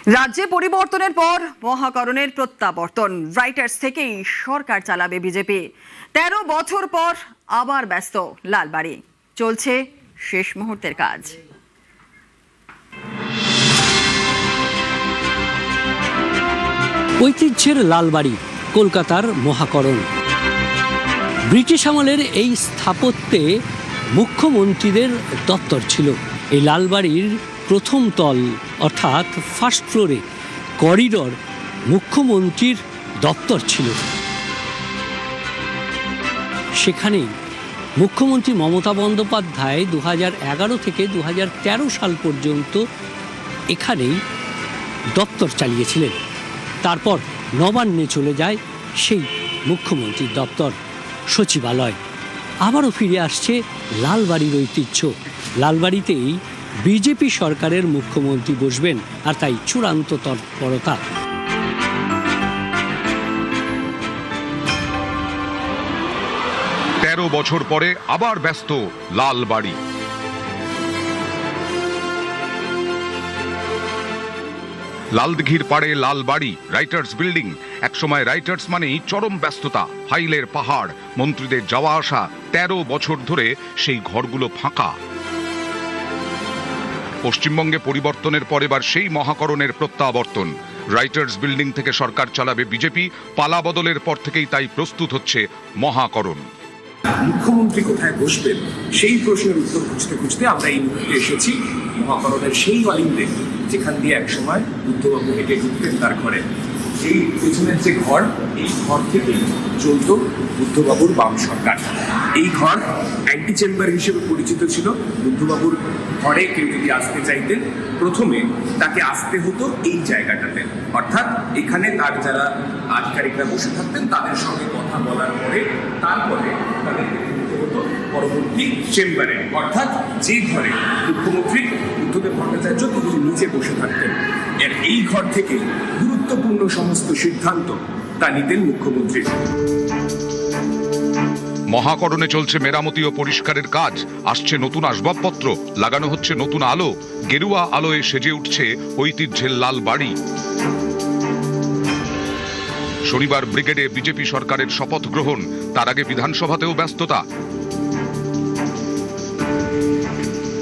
রাজ্যে পরিবর্তনের পর মহাকরণের প্রত্যাবর্তন। রাইটার্স থেকেই সরকার চালাবে বিজেপি। ১৩ বছর পর আবার ব্যস্ত লালবাড়ি, চলছে শেষ মুহূর্তের কাজ। ঐতিহ্যের লালবাড়ি, কলকাতার মহাকরণ। ব্রিটিশ আমলের এই স্থাপত্যে মুখ্যমন্ত্রীদের দপ্তর ছিল। এই লালবাড়ির প্রথম তল অর্থাৎ ফার্স্ট ফ্লোরে করিডর মুখ্যমন্ত্রীর দপ্তর ছিল। সেখানেই মুখ্যমন্ত্রী মমতা বন্দ্যোপাধ্যায় 2011 থেকে 2013 সাল পর্যন্ত এখানেই দপ্তর চালিয়েছিলেন। তারপর নবান্নে চলে যায় সেই মুখ্যমন্ত্রীর দপ্তর, সচিবালয়। আবারও ফিরে আসছে লালবাড়ির ঐতিহ্য। লালবাড়িতেই বিজেপি সরকারের মুখ্যমন্ত্রী বসবেন, আর তাই চূড়ান্ত তৎপরতা। তেরো বছর পরে আবার ব্যস্ত লালবাড়ি। লালদিঘির পাড়ে লালবাড়ি, রাইটার্স বিল্ডিং। একসময় রাইটার্স মানেই চরম ব্যস্ততা, ফাইলের পাহাড়, মন্ত্রীদের যাওয়া আসা। 13 বছর ধরে সেই ঘরগুলো ফাঁকা। পশ্চিমবঙ্গে পরিবর্তনের পর এবার সেই মহাকরণের প্রত্যাবর্তন। রাইটার্স বিল্ডিং থেকে সরকার চালাবে বিজেপি। পালা বদলের পর থেকেই তাই প্রস্তুত হচ্ছে মহাকরণ। মুখ্যমন্ত্রী কোথায় বসবেন সেই প্রশ্নের উত্তর খুঁজতে খুঁজতে আমরা এই মুহূর্তে এসেছি মহাকরণের সেই অলিন্দে, যেখান দিয়ে একসময় বুদ্ধবাবু হেঁটে ঢুকতেন তার ঘরে। এই পেছনের যে ঘর, এই ঘর থেকেই চলত বুদ্ধবাবুর বাম সরকার। এই ঘর অ্যান্টি চেম্বার হিসেবে পরিচিত ছিল। বুদ্ধবাবুর ঘরে কেউ যদি আসতে চাইতেন, প্রথমে তাকে আসতে হতো এই জায়গাটাতে, অর্থাৎ এখানে তার যারা আধিকারিকরা বসে থাকতেন তাদের সঙ্গে কথা বলার পরে তারপরে তাদেরকে যেতে হতো পরবর্তী চেম্বারে, অর্থাৎ যে ঘরে মুখ্যমন্ত্রী বুদ্ধদেব ভট্টাচার্য তিনি নিচে বসে থাকতেন। এর এই ঘর থেকে গুরুত্বপূর্ণ সমস্ত সিদ্ধান্ত তা নিতেন মুখ্যমন্ত্রী। মহাকরণে চলছে মেরামতি ও পরিষ্কারের কাজ। আসছে নতুন আসবাবপত্র, লাগানো হচ্ছে নতুন আলো। গেরুয়া আলোয় সেজে উঠছে ঐতিহ্যের লালবাড়ি। শনিবার ব্রিগেডে বিজেপি সরকারের শপথ গ্রহণ। তার আগে বিধানসভাতেও ব্যস্ততা।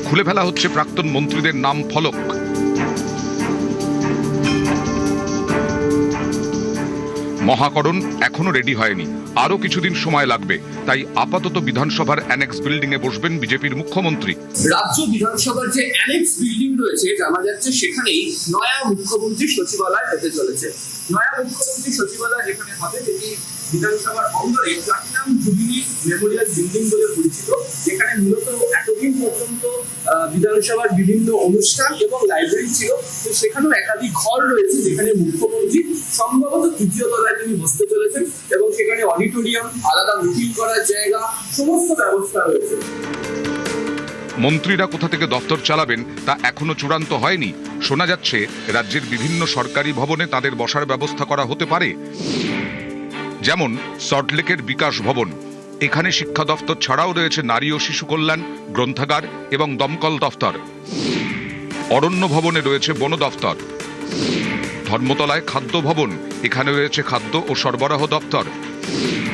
খুলে ফেলা হচ্ছে প্রাক্তন মন্ত্রীদের নাম ফলক। মহাকরণ এখনো রেডি হয়নি, আরো কিছুদিন সময় লাগবে। তাই আপাতত বিধানসভার অ্যানেক্স বিল্ডিং এ বসবেন বিজেপির মুখ্যমন্ত্রী। রাজ্য বিধানসভার যে অ্যানেক্স বিল্ডিং রয়েছে, জানা যাচ্ছে সেখানেই নয়া মুখ্যমন্ত্রী সচিবালয় হতে চলেছে। নয়া মুখ্যমন্ত্রী সচিবালয় যেখানে হবে, যেটি বিধানসভার অন্দরে প্লাটিনাম জুবিলি মেমোরিয়াল বিল্ডিং বলে পরিচিত, যেখানে মূলত এতদিন পর্যন্ত বিধানসভার বিভিন্ন অনুষ্ঠান এবং লাইব্রেরি ছিল। তো সেখানেও একাধিক ঘর রয়েছে যেখানে মুখ্যমন্ত্রী সম্ভবত তৃতীয় তলায় তিনি বসতে চলেছেন, এবং সেখানে অডিটোরিয়াম, আলাদা মিটিং করার জায়গা, সমস্ত ব্যবস্থা রয়েছে। মন্ত্রীরা কোথা থেকে দপ্তর চালাবেন তা এখনো চূড়ান্ত হয়নি। শোনা যাচ্ছে রাজ্যের বিভিন্ন সরকারি ভবনে তাদের বসার ব্যবস্থা করা হতে পারে। যেমন সল্টলেকের বিকাশ ভবন। এখানে শিক্ষা দপ্তর ছাড়াও রয়েছে নারী ও শিশু কল্যাণ, গ্রন্থাগার এবং দমকল দপ্তর। অরণ্য ভবনে রয়েছে বন দপ্তর। ধর্মতলায় খাদ্য ভবন, এখানে রয়েছে খাদ্য ও সরবরাহ দপ্তর।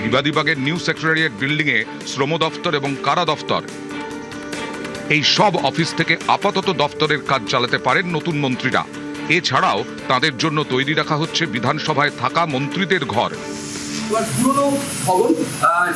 বিবাদীবাগের নিউ সেক্রেটারিয়েট বিল্ডিং এ শ্রম দপ্তর এবং কারা দপ্তর। এই সব অফিস থেকে আপাতত দপ্তরের কাজ চালাতে পারেন নতুন মন্ত্রীরা। এছাড়াও তাদের জন্য তৈরি রাখা হচ্ছে বিধানসভায় থাকা মন্ত্রীদের ঘর। পুরনো ভবন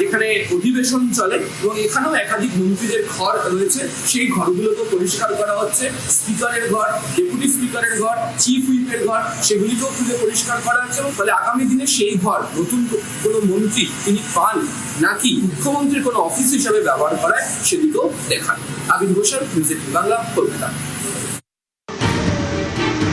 যেখানে অধিবেশন চলে, এবং এখানেও একাধিক মন্ত্রীদের ঘর রয়েছে। সেই ঘরগুলোকে পরিষ্কার করা হচ্ছে। স্পিকারের ঘর, ডেপুটি স্পিকারের ঘর, চিফ হুইপের ঘর, সেগুলিকেও খুলে পরিষ্কার করা হচ্ছে। এবং ফলে আগামী দিনে সেই ঘর নতুন কোনো মন্ত্রী তিনি পান নাকি মুখ্যমন্ত্রীর কোনো অফিস হিসাবে ব্যবহার করায় সেদিকেও দেখান। আবির হোসেন, বাংলা, কলকাতা।